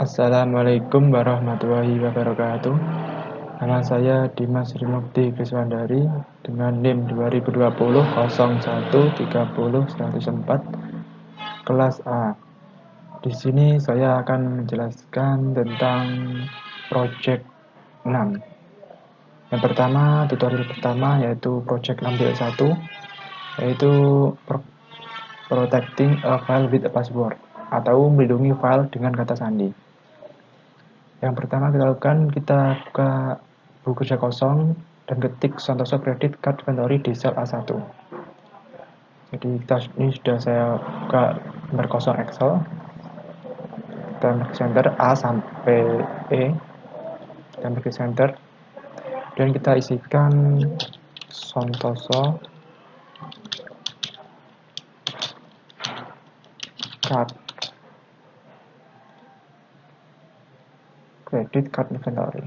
Assalamualaikum warahmatullahi wabarakatuh. Nama saya Dimas Rimukti Kriswandari dengan NIM 2020-01-30-104 kelas A. Di sini saya akan menjelaskan tentang project 6. Yang pertama, tutorial pertama yaitu project 6.1, yaitu protecting a file with a password atau melindungi file dengan kata sandi. Yang pertama kita lakukan, kita buka buku kerja kosong dan ketik Santoso Credit Card Inventory di sel A1. Jadi ini sudah saya buka nomor kosong Excel. Kita klik center A sampai E, kita klik center dan kita isikan Santoso Card Credit Card Inventory.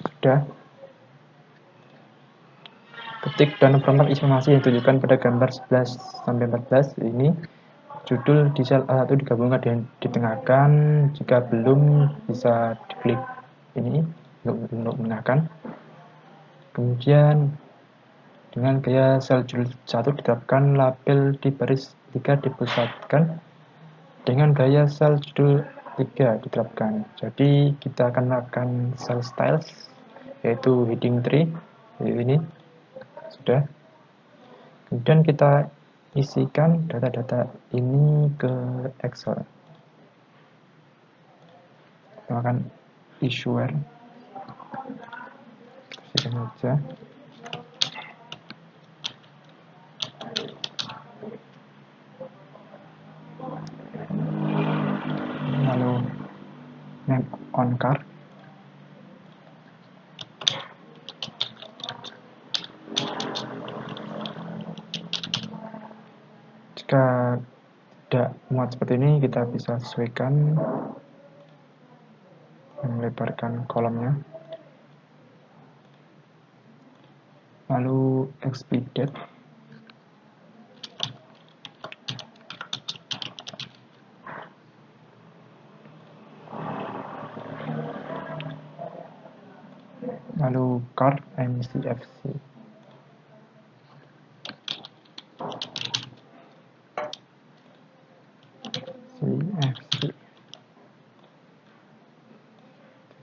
Sudah. Ketik dan format informasi yang ditujukan pada gambar 11 sampai 14 ini. Judul di sel A1 digabungkan dan ditengahkan. Jika belum, bisa diklik ini untuk menengahkan. Kemudian dengan gaya sel judul 1 diterapkan label di baris 3 dipusatkan. Dengan gaya sel judul 3 diterapkan. Jadi kita akan melakukan sel styles, yaitu heading 3, yaitu ini. Sudah. Kemudian kita isikan data-data ini ke Excel. Kita akan issuer. Kasihkan saja. Lalu name on card. Jika tidak muat seperti ini, kita bisa sesuaikan, melebarkan kolomnya. Lalu expedite. Lalu card MCFC.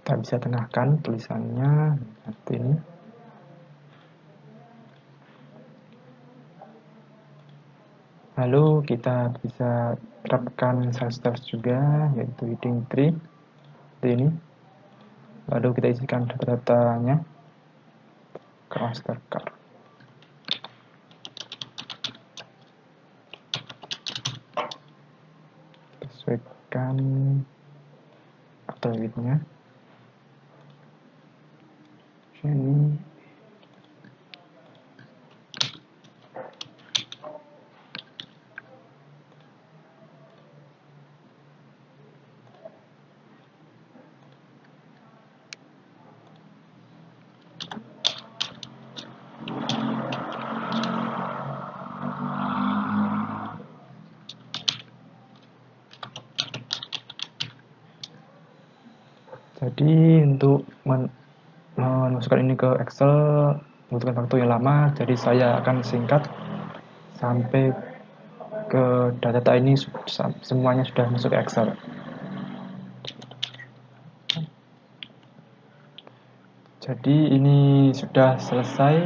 Kita bisa tengahkan tulisannya seperti ini. Lalu kita bisa terapkan sel styles juga, yaitu heading 3 seperti ini. Lalu kita isikan data-datanya ke Mastercard. Sesuaikan attribute-nya. Ini jadi untuk memasukkan ini ke Excel membutuhkan waktu yang lama, jadi saya akan singkat sampai ke data ini semuanya sudah masuk ke Excel. Jadi ini sudah selesai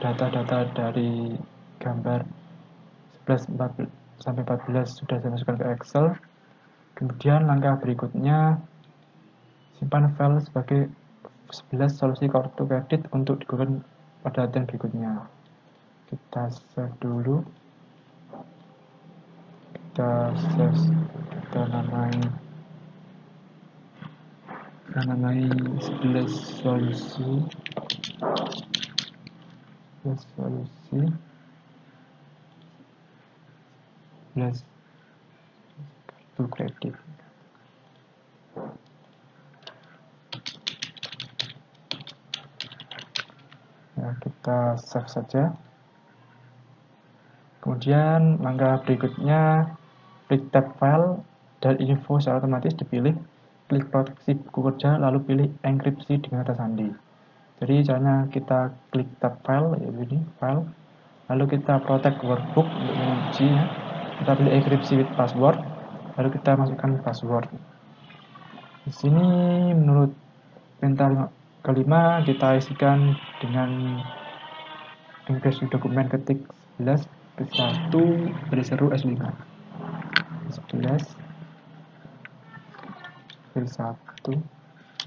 data-data dari gambar 11 sampai 14 sudah saya masukkan ke Excel. Kemudian langkah berikutnya, simpan file sebagai 11 solusi kartu kredit untuk digunakan pada latihan berikutnya. Kita save dulu. Kita save, kita namai 11 solusi. 11 solusi. 11 kartu kredit. Nah, kita save saja. Kemudian langkah berikutnya, klik tab file dan info secara otomatis dipilih, klik proteksi buku kerja, lalu pilih enkripsi dengan kata sandi. Jadi caranya kita klik tab file, yaitu ini file, lalu kita protect workbook untuk mengunci ya. Kita pilih enkripsi with password, lalu kita masukkan password. Di sini menurut perintah kelima kita isikan dengan enkripsi dokumen ketik 11 1 beri seru S5 11 beri 1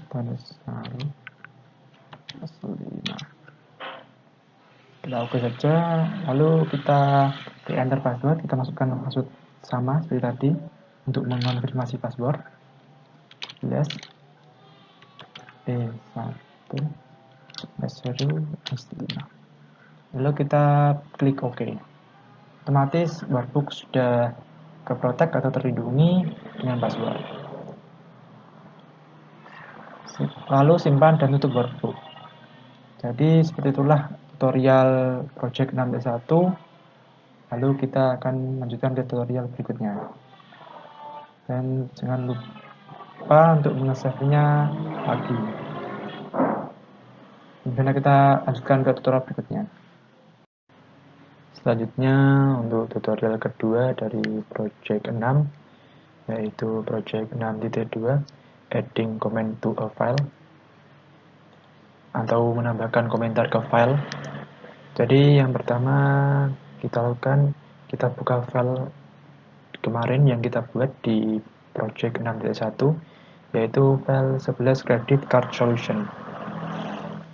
tanda seru S5. Kita oke saja, lalu kita klik enter password, kita masukkan password sama seperti tadi untuk mengonfirmasi password 11 E1 seru S5. Lalu kita klik OK. Otomatis workbook sudah keprotect atau terlindungi dengan password. Lalu simpan dan tutup workbook. Jadi seperti itulah tutorial project 6.1. Lalu kita akan lanjutkan ke tutorial berikutnya. Dan jangan lupa untuk menge-save-nya lagi. Kemudian kita lanjutkan ke tutorial berikutnya. Selanjutnya untuk tutorial kedua dari project 6, yaitu project 6.2, adding comment to a file, atau menambahkan komentar ke file. Jadi yang pertama kita lakukan, kita buka file kemarin yang kita buat di project 6.1, yaitu file 11 credit card solution.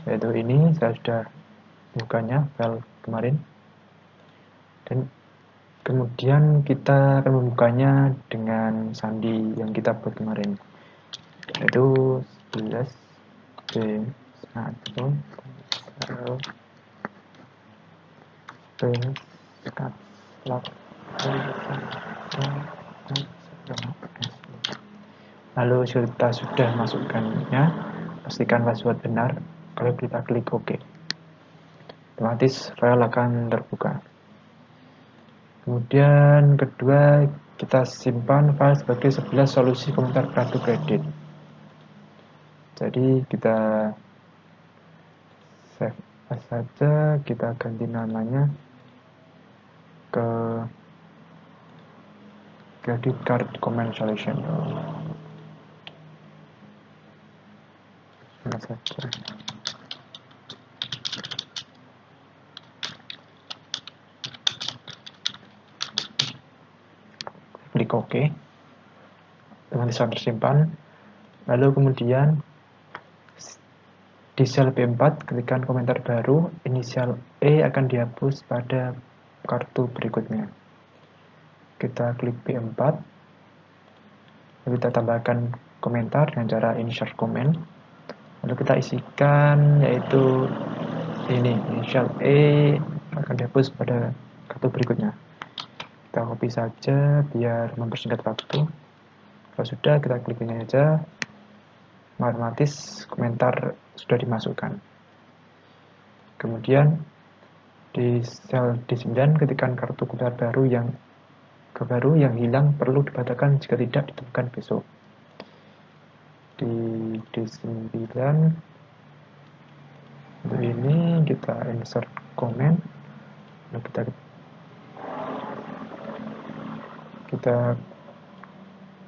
Yaitu ini saya sudah bukanya file kemarin. Dan kemudian kita akan membukanya dengan sandi yang kita buat kemarin, yaitu 11 B1 lalu kita sudah masukkannya, pastikan password benar, kalau kita klik OK, otomatis file akan terbuka. Kemudian kedua, kita simpan file sebagai 11 solusi komentar kartu kredit. Jadi kita save saja, kita ganti namanya ke credit card comment solution. Nah, saja. Klik OK, otomatis tersimpan. Lalu kemudian di sel B4 ketikkan komentar baru, inisial E akan dihapus pada kartu berikutnya. Kita klik B4, lalu kita tambahkan komentar dengan cara insert comment, lalu kita isikan yaitu ini, inisial E akan dihapus pada kartu berikutnya. Kita copy saja biar mempersingkat waktu. Kalau sudah, kita klik ini aja, otomatis komentar sudah dimasukkan. Kemudian di sel D9 ketikkan kartu komentar baru yang hilang perlu dibatalkan jika tidak ditemukan besok. Di D9 untuk ini kita insert comment, lalu kita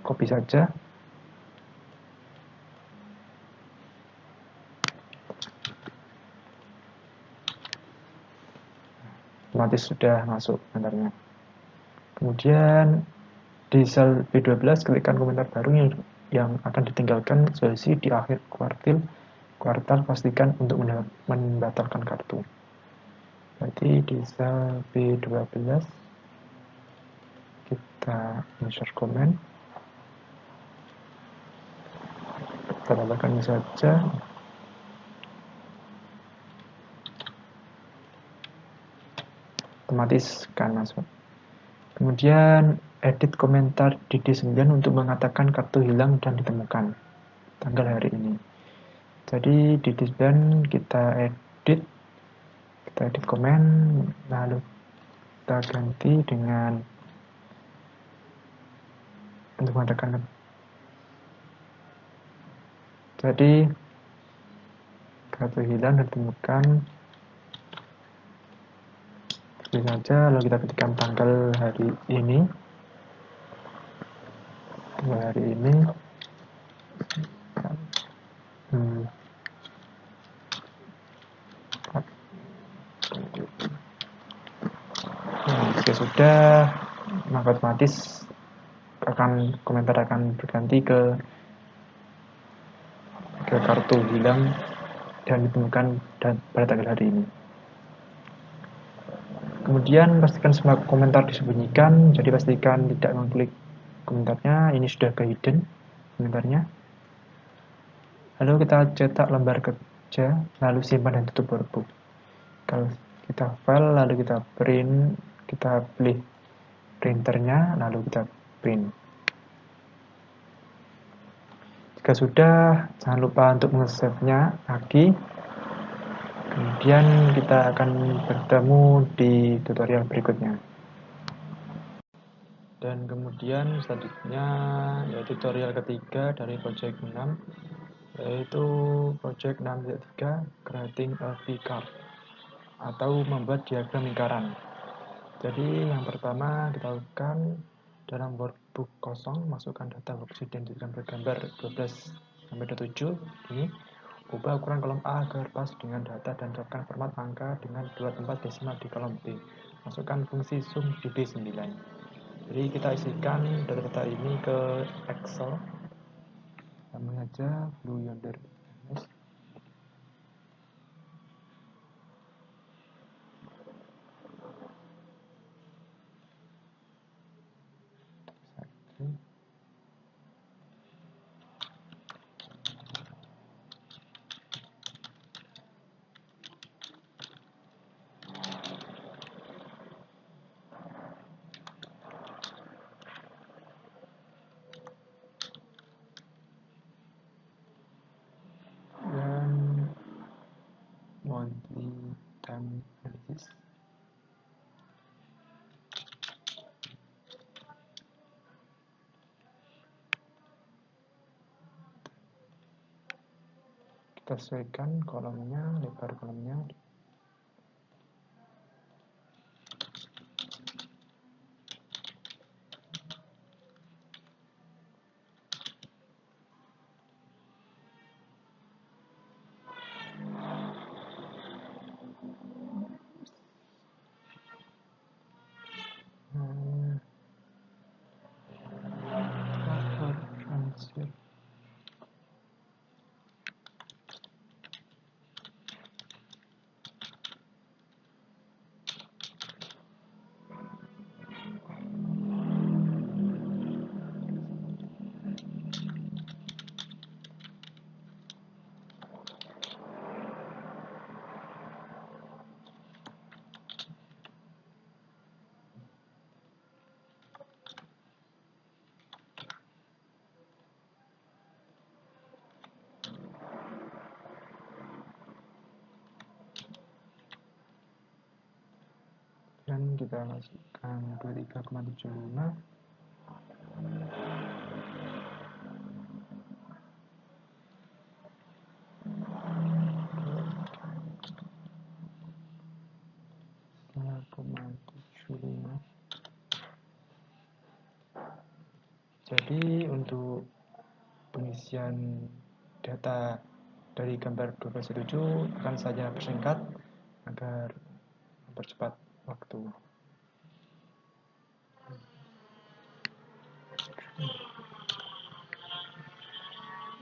copy saja, otomatis sudah masuk komentarnya. Kemudian di sel B12 ketikkan komentar baru yang akan ditinggalkan solusi di akhir kuartal pastikan untuk membatalkan kartu. Berarti di sel B12 kita insert comment, kita tambahkan ini saja, otomatis akan masuk. Kemudian edit komentar di D9 untuk mengatakan kartu hilang dan ditemukan tanggal hari ini. Jadi di D9 kita edit komen, lalu kita ganti dengan untuk mengatakan. Jadi kartu hilang dan ditemukan seperti saja, lalu kita ketikkan tanggal hari ini. Jika sudah, maka otomatis komentar akan berganti ke kartu hilang dan ditemukan pada tanggal hari ini. Kemudian pastikan semua komentar disembunyikan, jadi pastikan tidak mengklik komentarnya. Ini sudah ke hidden komentarnya. Lalu kita cetak lembar kerja, lalu simpan dan tutup workbook. Kalau kita file, lalu kita print, kita pilih printernya, lalu kita print. Jika sudah, jangan lupa untuk nge-save-nya lagi. Kemudian kita akan bertemu di tutorial berikutnya. Dan kemudian selanjutnya yaitu tutorial ketiga dari project 6, yaitu project 6.3 creating a V-curve atau membuat diagram lingkaran. Jadi yang pertama kita lakukan dalam workbook kosong, masukkan data worksheet dan jadikan bergambar 12-27 ini. Ubah ukuran kolom A agar pas dengan data dan tetapkan format angka dengan 2 tempat desimal di kolom B. Masukkan fungsi sum di D9. Jadi kita isikan data-data ini ke Excel. Namanya aja Blue Yonder. Monthly time analysis. Kita sesuaikan kolomnya, lebar kolomnya. Dan kita masukkan 23,75. Jadi untuk pengisian data dari gambar 12.7 akan saja persingkat agar mempercepat waktu.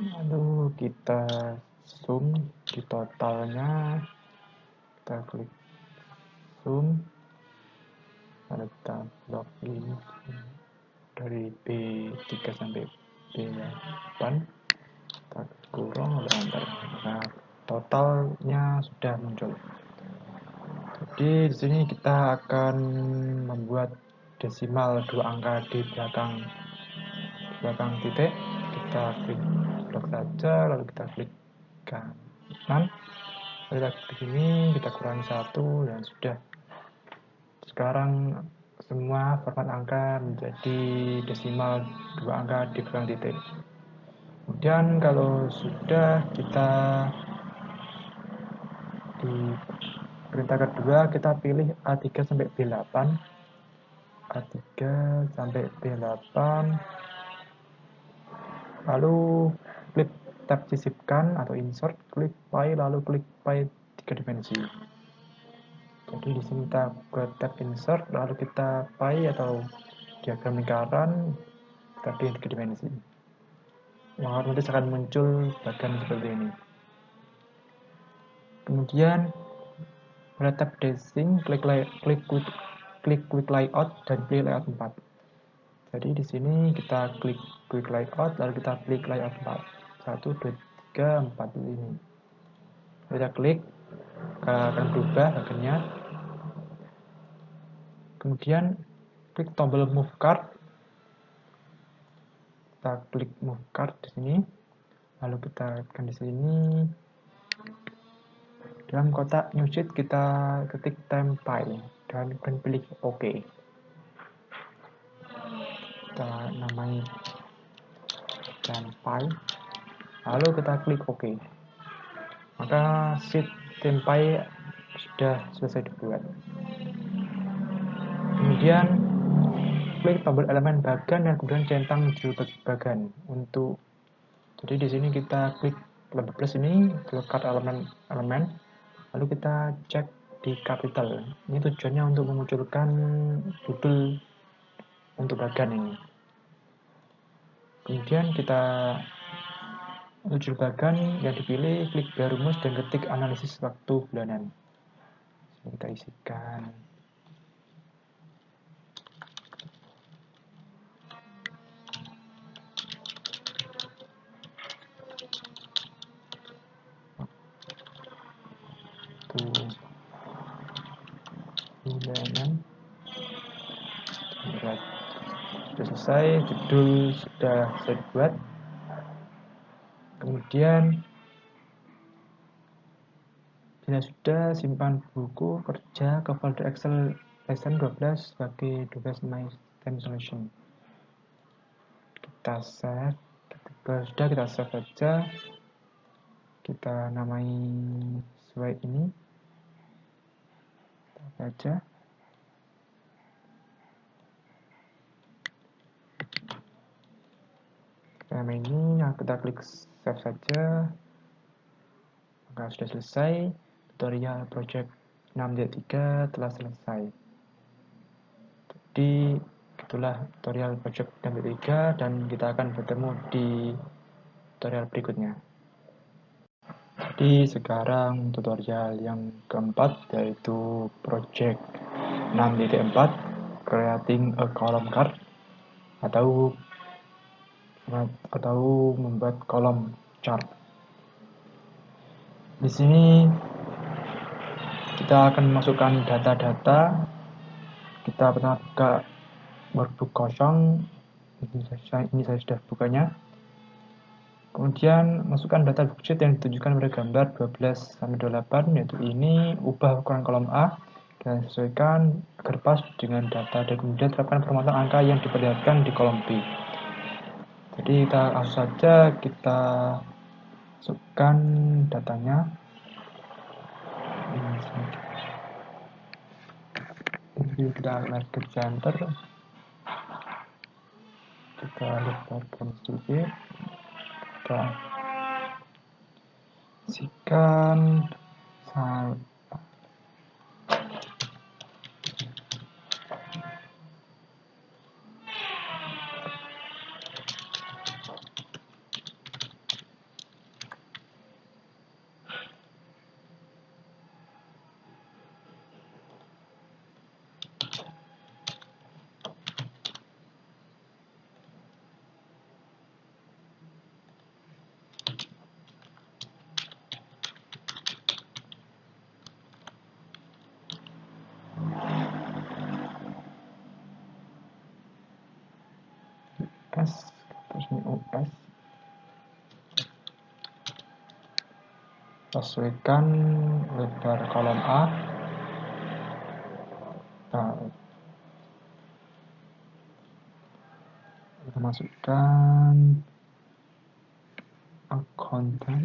Lalu kita zoom di totalnya, kita klik zoom, lalu kita blok ini dari B3 sampai B8, kita kurang oleh enter. Nah, totalnya sudah muncul. Jadi di sini kita akan membuat desimal 2 angka di belakang titik, kita klik blok saja, lalu kita klik kanan, lalu kita klik ini, kita kurangi 1, dan sudah. Sekarang semua format angka menjadi desimal 2 angka di belakang titik. Kemudian kalau sudah, kita di perintah kedua kita pilih A3 sampai B8, A3 sampai B8, lalu klik tab sisipkan atau insert, klik pie, lalu klik pie 3 dimensi. Jadi di sini kita ke tab insert, lalu kita pie atau diagram lingkaran, kita pilih 3 dimensi. Maka nanti akan muncul bagian seperti ini. Kemudian pada tab desing, klik quick layout dan pilih layout 4. Jadi di sini kita klik quick layout, lalu kita klik layout 4. 1, 2, 3, 4 ini. Kita klik, akan berubah bagiannya. Kemudian klik tombol move card. Kita klik move card di sini. Lalu kita tekan di sini. Dalam kotak new sheet kita ketik template dan pilih OK. Kita namai template. Lalu kita klik OK. Maka sheet template sudah selesai dibuat. Kemudian klik tombol elemen bagan dan kemudian centang judul bagan untuk. Jadi di sini kita klik lebih plus ini, lekat elemen, lalu kita cek di capital. Ini tujuannya untuk memunculkan judul untuk bagan ini. Kemudian kita judul bagan yang dipilih, klik biar rumus dan ketik analisis waktu bulanan. Kita isikan. Bulanan. Sudah selesai, judul sudah saya buat. Kemudian bila sudah, simpan buku kerja ke folder Excel lesson 12 sebagai 12 my time solution. Kita save. Kalau sudah, kita save saja. Kita namai sesuai ini. Kita baca. Kita namai ini, kita klik save saja. Maka sudah selesai. Tutorial project 6.3 telah selesai. Jadi itulah tutorial project 6.3 dan kita akan bertemu di tutorial berikutnya. Jadi sekarang tutorial yang keempat yaitu project 6.4 creating a column card atau membuat kolom chart. Di sini kita akan memasukkan data-data. Kita pertama buka workbook kosong. Ini saya sudah bukanya. Kemudian masukkan data worksheet yang ditunjukkan pada gambar 12-28, yaitu ini, ubah ukuran kolom A dan sesuaikan agar pas dengan data, dan kemudian terapkan formatan angka yang diperlihatkan di kolom B. Jadi kita langsung saja kita masukkan datanya. Jadi kita lihat ke center, kita lebarkan sedikit, kita isikan ini US. Sesuaikan lebar kolom A. Nah, kita masukkan konten.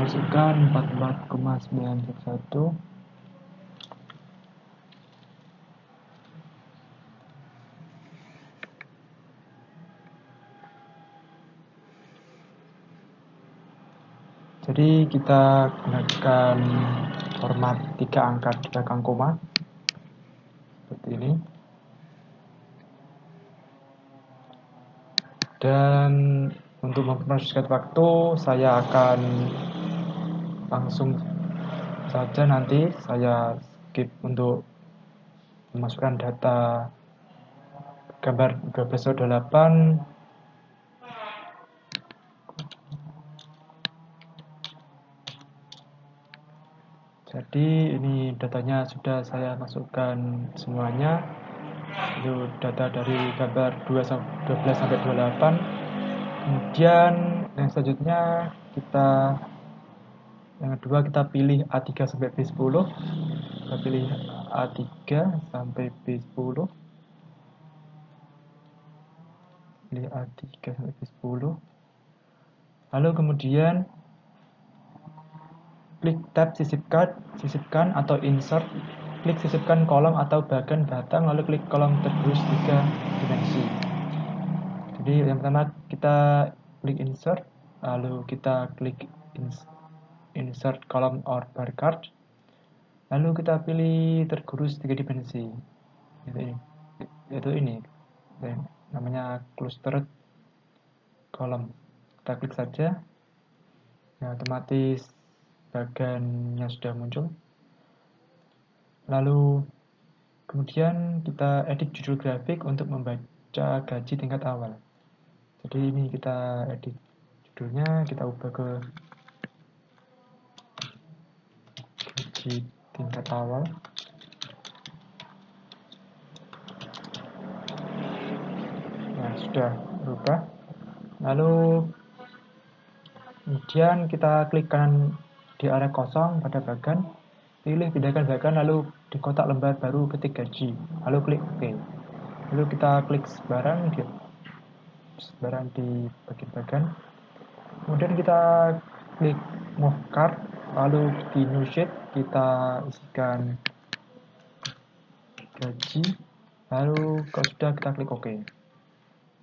Masukkan 44,911. Jadi kita gunakan format 3 angka di belakang koma seperti ini. Dan untuk memproseskan waktu, saya akan langsung saja nanti saya skip untuk memasukkan data gambar 1208. Jadi ini datanya sudah saya masukkan semuanya. Itu data dari gambar 12 sampai 28. Kemudian yang selanjutnya yang kedua kita pilih A3 sampai B10. Kita pilih A3 sampai B10. Pilih A3 sampai B10. Lalu kemudian klik tab sisipkan atau insert, klik sisipkan kolom atau bagian batang, lalu klik kolom tergerus 3 dimensi. Jadi yang pertama kita klik insert, lalu kita klik insert kolom or bar chart, lalu kita pilih tergerus 3 dimensi. Yaitu ini namanya clustered column. Kita klik saja, ya otomatis bagannya sudah muncul. Lalu kemudian kita edit judul grafik untuk membaca gaji tingkat awal. Jadi ini kita edit judulnya, kita ubah ke gaji tingkat awal. Nah, sudah berubah. Lalu kemudian kita klik kanan di area kosong pada bagan, pilih pindahkan bagan, lalu di kotak lembar baru ketik gaji, lalu klik OK. Lalu kita klik sebarang di bagian bagan. Kemudian kita klik move card, lalu di new sheet kita isikan gaji, lalu kalau sudah kita klik OK.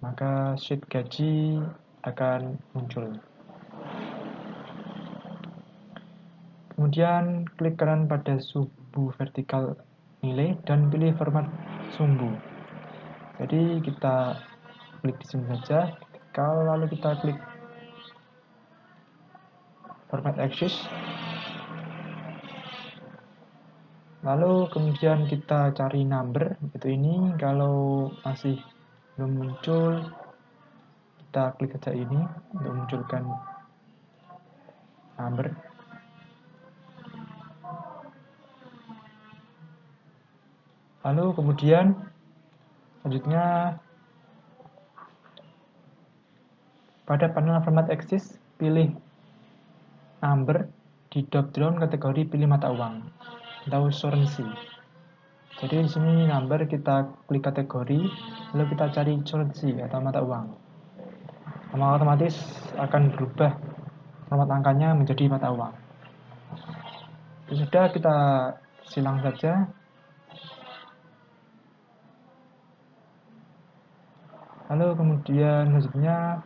Maka sheet gaji akan muncul. Kemudian klik kanan pada sumbu vertikal nilai dan pilih format sumbu. Jadi kita klik di sini saja, lalu kita klik format axis. Lalu kemudian kita cari number, itu ini. Kalau masih belum muncul, kita klik saja ini untuk munculkan number. Lalu kemudian selanjutnya pada panel format axis pilih number, di drop down kategori pilih mata uang atau currency. Jadi di sini number kita klik kategori, lalu kita cari currency atau mata uang. Maka otomatis akan berubah format angkanya menjadi mata uang. Sudah, kita silang saja. Lalu kemudian selanjutnya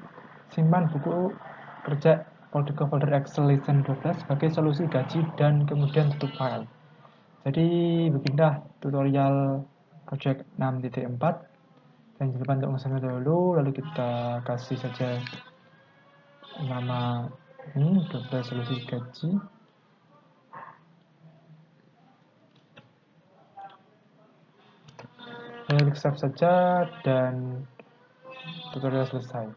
simpan buku kerja ke folder Excel Lesson 12 sebagai solusi gaji dan kemudian tutup file. Jadi beginilah tutorial project 6.4. Dan jangan lupa untuk mengusahakan dahulu, lalu kita kasih saja nama ini 12 solusi gaji. Klik save saja dan tutorial selesai.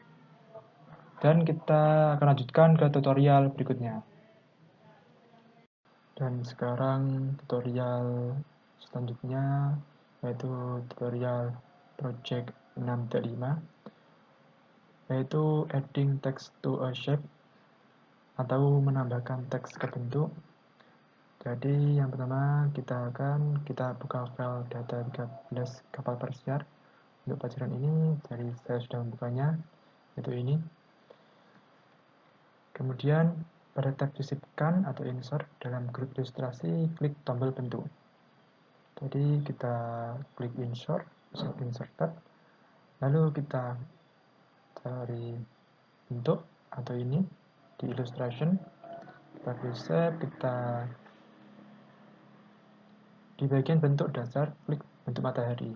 Dan kita akan lanjutkan ke tutorial berikutnya. Dan sekarang tutorial selanjutnya yaitu tutorial project 6.5, yaitu adding text to a shape atau menambahkan teks ke bentuk. Jadi yang pertama kita buka file data 13 kapal persiar untuk pelajaran ini. Jadi saya sudah membukanya, yaitu ini. Kemudian pada tab sisipkan atau insert dalam grup ilustrasi, klik tombol bentuk. Jadi kita klik insert tab, lalu kita cari bentuk atau ini di illustration, kita bisa di bagian bentuk dasar klik bentuk matahari.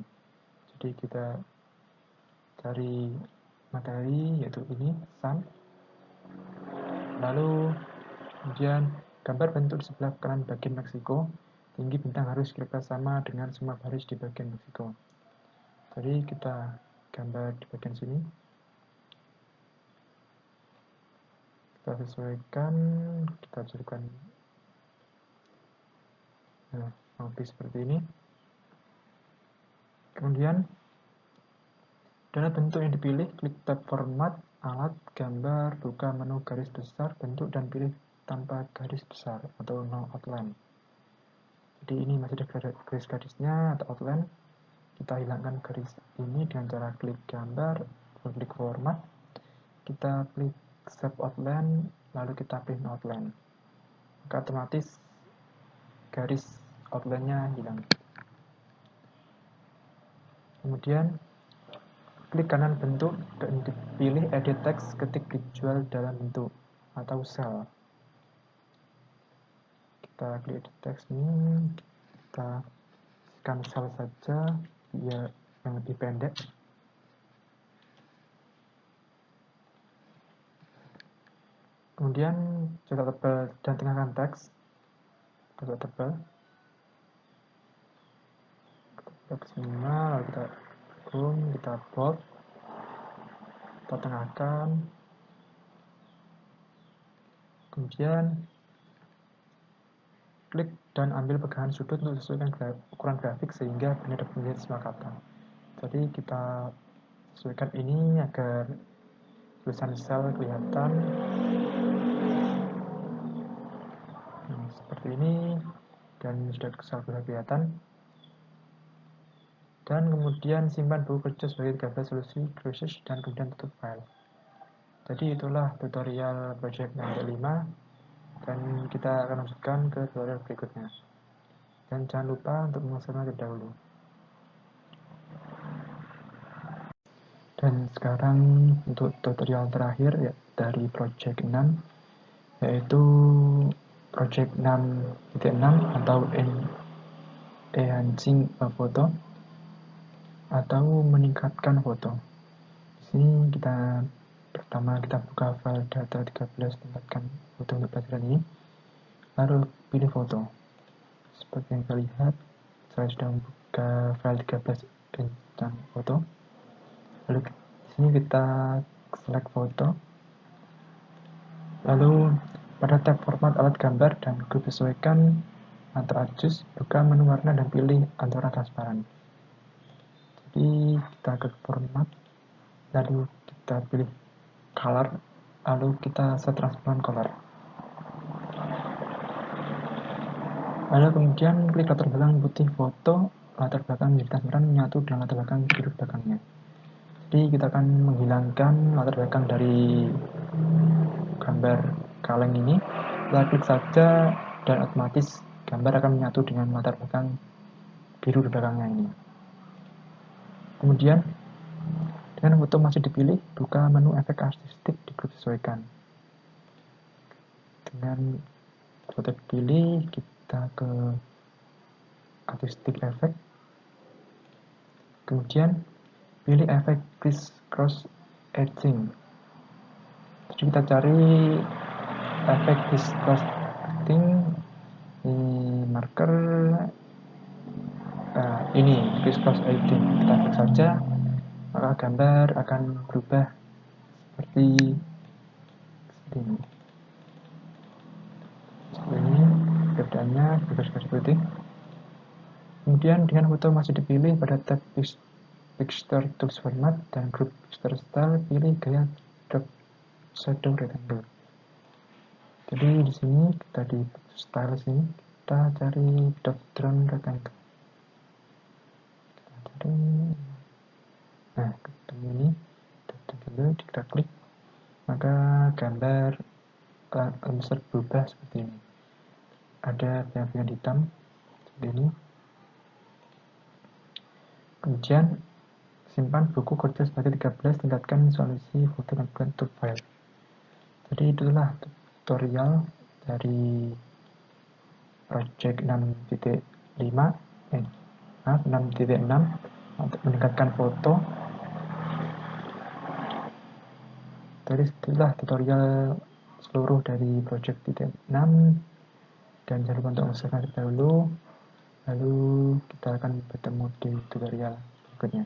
Jadi kita cari matahari, yaitu ini sun. Lalu kemudian gambar bentuk di sebelah kanan bagian Meksiko. Tinggi bintang harus kira-kira sama dengan semua baris di bagian Meksiko. Jadi kita gambar di bagian sini. Kita sesuaikan, kita jadikan lebih seperti ini. Kemudian dalam bentuk yang dipilih, klik tab format, alat, gambar, buka menu garis besar, bentuk, dan pilih tanpa garis besar atau no outline. Jadi ini masih ada garis-garisnya atau outline. Kita hilangkan garis ini dengan cara klik gambar, klik format, kita klik save outline, lalu kita pilih no outline. Maka otomatis garis outline-nya hilang. Kemudian klik kanan bentuk dan dipilih edit text, ketik dijual dalam bentuk atau sel. Kita klik edit text ini, kita scan sel saja biar yang lebih pendek. Kemudian cetak tebal dan tengahkan teks, cetak tebal. Kita semua, lalu kita zoom, kita bold, kita tengahkan. Kemudian klik dan ambil pegangan sudut untuk sesuaikan ukuran grafik sehingga benar-benar melihat semua kata. Jadi kita sesuaikan ini agar tulisan sel kelihatan seperti ini, dan sudah sel kelihatan. Dan kemudian simpan buku kerja sebagai 13 solusi krisis dan kemudian tutup file. Jadi itulah tutorial project 6.5, dan kita akan lanjutkan ke tutorial berikutnya. Dan jangan lupa untuk menyelesaikan terlebih dahulu. Dan sekarang untuk tutorial terakhir ya, dari project 6, yaitu project 6.6 atau enhancing a photo atau meningkatkan foto. Di sini pertama kita buka file data 13, tempatkan foto untuk pelajaran ini, lalu pilih foto. Seperti yang kita lihat, saya sudah membuka file 13 tentang foto. Lalu di sini kita select foto, lalu pada tab format alat gambar dan grup sesuaikan atau adjust, buka menu warna dan pilih antara transparan. Jadi kita ke format, lalu kita pilih color, lalu kita set transparan color. Lalu kemudian klik latar belakang putih foto, latar belakang menjadi transparan menyatu dengan latar belakang biru belakangnya. Jadi kita akan menghilangkan latar belakang dari gambar kaleng ini. Kita klik saja dan otomatis gambar akan menyatu dengan latar belakang biru di belakangnya ini. Kemudian dengan foto masih dipilih, buka menu efek artistik di grup sesuaikan. Dengan foto dipilih, kita ke artistic effect. Kemudian pilih efek criss-cross edging. Jadi kita cari efek criss-cross edging di marker, ini Crisscross ID. Kita klik saja, maka gambar akan berubah seperti ini. Perbedaannya berubah seperti ini. Kemudian dengan foto masih dipilih pada tab Picture Tools Format dan Group Picture Style, pilih gaya Drop Shadow Rectangle. Jadi di sini kita di style sini kita cari Drop Drone Rectangle. Nah, ketemu ini, kita klik, maka gambar insert berubah seperti ini. Ada bagian hitam seperti ini. Kemudian simpan buku kerja sebagai 13, tingkatkan solusi foto dan bentuk file. Jadi itulah tutorial dari project 6.5 6.6 untuk meningkatkan foto. Jadi itulah tutorial seluruh dari project 6, dan jangan lupa untuk subscribe dahulu, lalu kita akan bertemu di tutorial berikutnya.